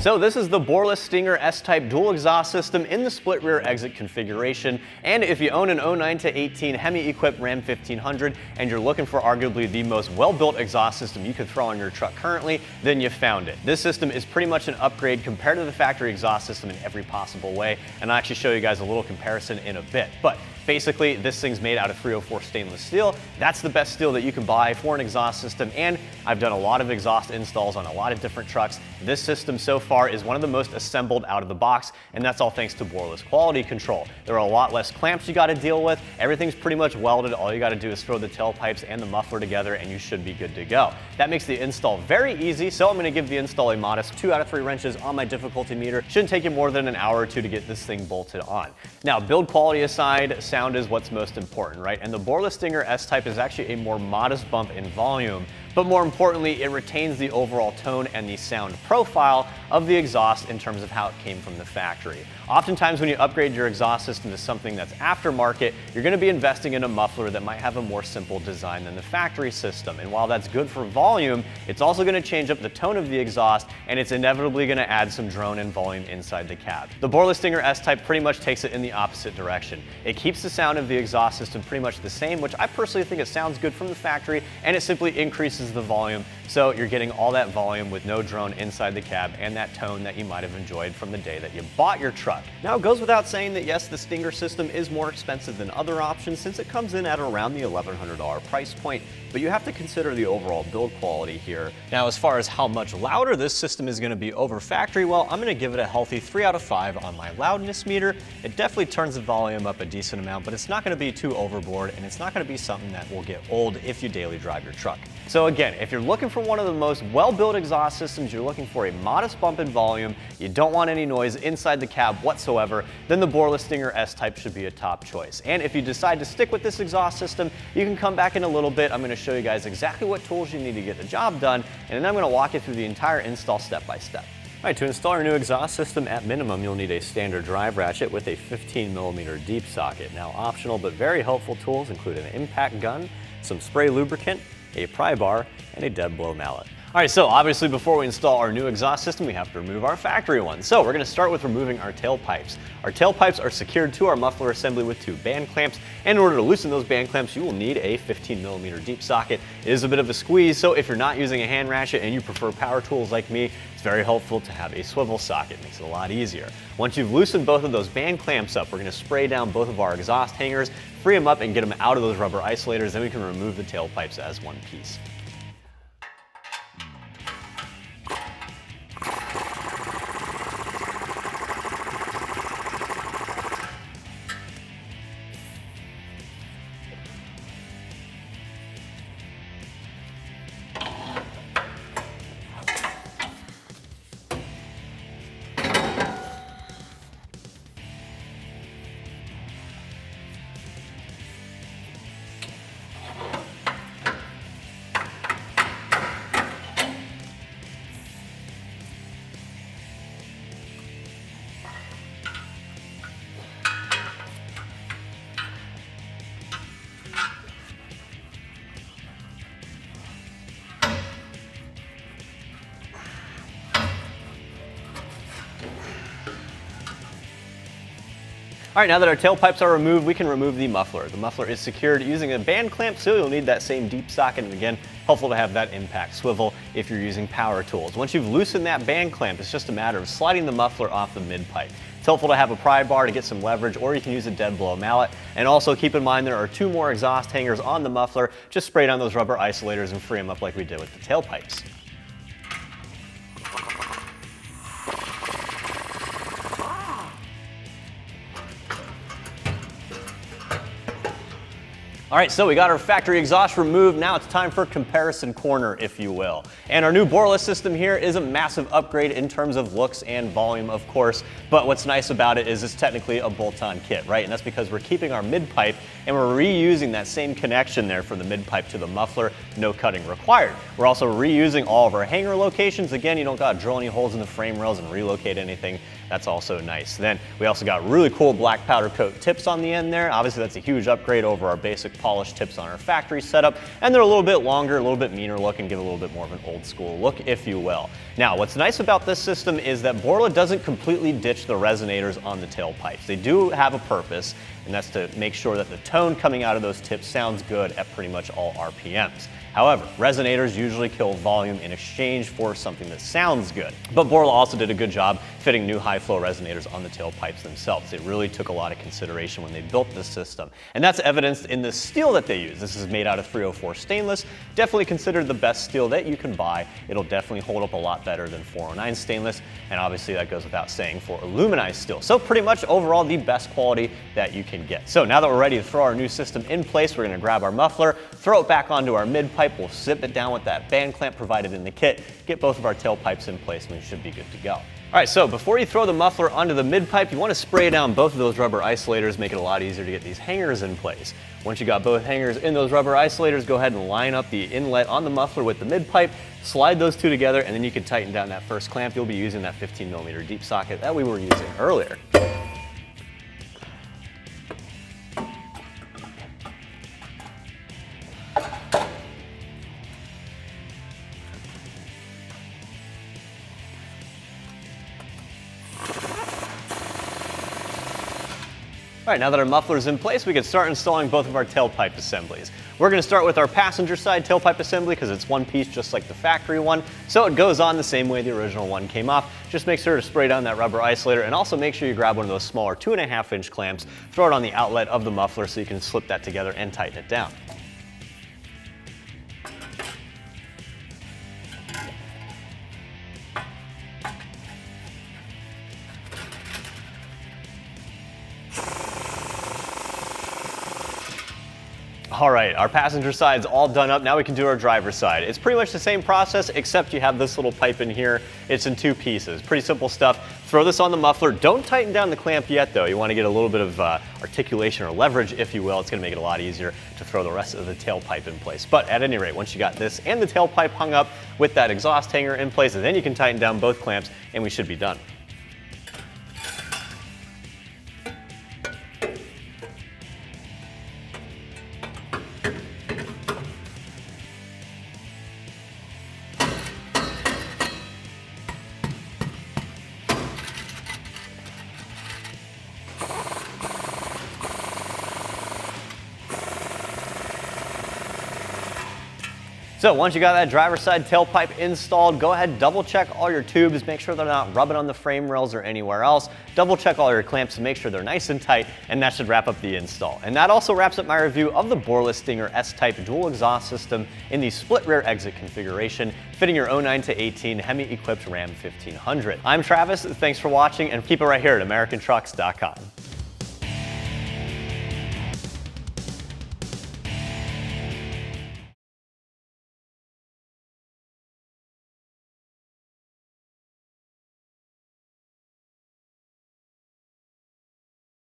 So this is the Borla Stinger S-Type dual exhaust system in the split rear exit configuration. And if you own an 09 to 18 Hemi-equipped Ram 1500 and you're looking for arguably the most well-built exhaust system you could throw on your truck currently, then you found it. This system is pretty much an upgrade compared to the factory exhaust system in every possible way, and I'll actually show you guys a little comparison in a bit. But basically, this thing's made out of 304 stainless steel. That's the best steel that you can buy for an exhaust system, and I've done a lot of exhaust installs on a lot of different trucks. This system so far is one of the most assembled out of the box, and that's all thanks to Borla's quality control. There are a lot less clamps you got to deal with. Everything's pretty much welded. All you got to do is throw the tailpipes and the muffler together, and you should be good to go. That makes the install very easy, so I'm going to give the install a modest 2 out of 3 wrenches on my difficulty meter. Shouldn't take you more than an hour or two to get this thing bolted on. Now, build quality aside, sound is what's most important, right? And the Borla Stinger S-Type is actually a more modest bump in volume, but more importantly, it retains the overall tone and the sound profile of the exhaust in terms of how it came from the factory. Oftentimes when you upgrade your exhaust system to something that's aftermarket, you're going to be investing in a muffler that might have a more simple design than the factory system. And while that's good for volume, it's also going to change up the tone of the exhaust, and it's inevitably going to add some drone and volume inside the cab. The Borla Stinger S-Type pretty much takes it in the opposite direction. It keeps the sound of the exhaust system pretty much the same, which I personally think it sounds good from the factory, and it simply increases the volume, so you're getting all that volume with no drone inside the cab and that tone that you might have enjoyed from the day that you bought your truck. Now, it goes without saying that yes, the Stinger system is more expensive than other options since it comes in at around the $1,100 price point, but you have to consider the overall build quality here. Now, as far as how much louder this system is going to be over factory, well, I'm going to give it a healthy 3 out of 5 on my loudness meter. It definitely turns the volume up a decent amount, but it's not going to be too overboard, and it's not going to be something that will get old if you daily drive your truck. So again, if you're looking for one of the most well-built exhaust systems, you're looking for a modest bump in volume, you don't want any noise inside the cab whatsoever, then the Borla Stinger S-Type should be a top choice. And if you decide to stick with this exhaust system, you can come back in a little bit. I'm going to show you guys exactly what tools you need to get the job done, and then I'm going to walk you through the entire install step by step. All right, to install your new exhaust system, at minimum, you'll need a standard drive ratchet with a 15mm deep socket. Now, optional but very helpful tools include an impact gun, some spray lubricant, a pry bar, and a dead blow mallet. All right, so obviously before we install our new exhaust system, we have to remove our factory one. So we're gonna start with removing our tailpipes. Our tailpipes are secured to our muffler assembly with 2 band clamps. And in order to loosen those band clamps, you will need a 15mm deep socket. It is a bit of a squeeze, so if you're not using a hand ratchet and you prefer power tools like me, it's very helpful to have a swivel socket. It makes it a lot easier. Once you've loosened both of those band clamps up, we're gonna spray down both of our exhaust hangers, free them up and get them out of those rubber isolators, then we can remove the tailpipes as one piece. All right, now that our tailpipes are removed, we can remove the muffler. The muffler is secured using a band clamp, so you'll need that same deep socket, and again, helpful to have that impact swivel if you're using power tools. Once you've loosened that band clamp, it's just a matter of sliding the muffler off the mid-pipe. It's helpful to have a pry bar to get some leverage, or you can use a dead blow mallet. And also keep in mind there are 2 more exhaust hangers on the muffler. Just spray down those rubber isolators and free them up like we did with the tailpipes. All right, so we got our factory exhaust removed. Now it's time for comparison corner, if you will. And our new Borla system here is a massive upgrade in terms of looks and volume, of course. But what's nice about it is it's technically a bolt-on kit, right? And that's because we're keeping our mid-pipe and we're reusing that same connection there from the mid-pipe to the muffler, no cutting required. We're also reusing all of our hanger locations. Again, you don't gotta drill any holes in the frame rails and relocate anything. That's also nice. Then we also got really cool black powder coat tips on the end there. Obviously that's a huge upgrade over our basic polished tips on our factory setup, and they're a little bit longer, a little bit meaner look, and give a little bit more of an old school look, if you will. Now, what's nice about this system is that Borla doesn't completely ditch the resonators on the tailpipes. They do have a purpose, and that's to make sure that the tone coming out of those tips sounds good at pretty much all RPMs. However, resonators usually kill volume in exchange for something that sounds good. But Borla also did a good job fitting new high flow resonators on the tailpipes themselves. It really took a lot of consideration when they built this system. And that's evidenced in the steel that they use. This is made out of 304 stainless, definitely considered the best steel that you can buy. It'll definitely hold up a lot better than 409 stainless, and obviously that goes without saying for aluminized steel. So pretty much overall the best quality that you can get. So now that we're ready to throw our new system in place, we're gonna grab our muffler, throw it back onto our mid pipe, we'll zip it down with that band clamp provided in the kit, get both of our tailpipes in place, and we should be good to go. All right, so before you throw the muffler onto the mid pipe, you want to spray down both of those rubber isolators, make it a lot easier to get these hangers in place. Once you got both hangers in those rubber isolators, go ahead and line up the inlet on the muffler with the mid pipe, slide those two together, and then you can tighten down that first clamp. You'll be using that 15mm deep socket that we were using earlier. All right, now that our muffler's in place, we can start installing both of our tailpipe assemblies. We're going to start with our passenger side tailpipe assembly because it's one piece just like the factory one, so it goes on the same way the original one came off. Just make sure to spray down that rubber isolator, and also make sure you grab one of those smaller 2.5-inch clamps, throw it on the outlet of the muffler so you can slip that together and tighten it down. All right, our passenger side's all done up. Now we can do our driver's side. It's pretty much the same process, except you have this little pipe in here. It's in two pieces. Pretty simple stuff. Throw this on the muffler. Don't tighten down the clamp yet, though. You want to get a little bit of articulation or leverage, if you will. It's going to make it a lot easier to throw the rest of the tailpipe in place. But at any rate, once you got this and the tailpipe hung up with that exhaust hanger in place, and then you can tighten down both clamps, and we should be done. So once you got that driver's side tailpipe installed, go ahead, double check all your tubes, make sure they're not rubbing on the frame rails or anywhere else. Double check all your clamps to make sure they're nice and tight, and that should wrap up the install. And that also wraps up my review of the Borla Stinger S-Type dual exhaust system in the split rear exit configuration, fitting your 09 to 18 Hemi-equipped Ram 1500. I'm Travis, thanks for watching, and keep it right here at AmericanTrucks.com.